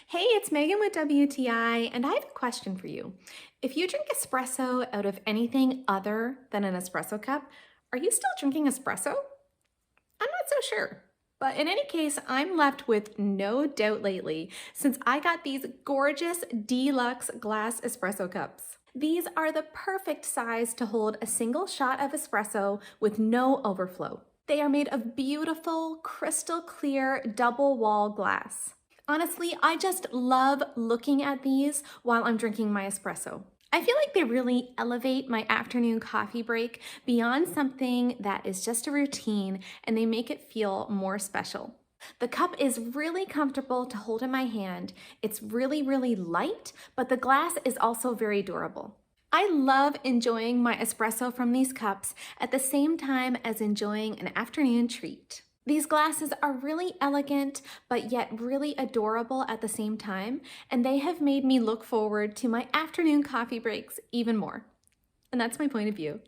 Hey, it's Megan with WTI, and I have a question for you. If you drink espresso out of anything other than an espresso cup, are you still drinking espresso? I'm not so sure. But in any case, I'm left with no doubt lately since I got these gorgeous DLux glass espresso cups. These are the perfect size to hold a single shot of espresso with no overflow. They are made of beautiful, crystal clear double wall glass. Honestly, I just love looking at these while I'm drinking my espresso. I feel like they really elevate my afternoon coffee break beyond something that is just a routine, and they make it feel more special. The cup is really comfortable to hold in my hand. It's really light, but the glass is also very durable. I love enjoying my espresso from these cups at the same time as enjoying an afternoon treat. These glasses are really elegant, but yet really adorable at the same time, and they have made me look forward to my afternoon coffee breaks even more. And that's my point of view.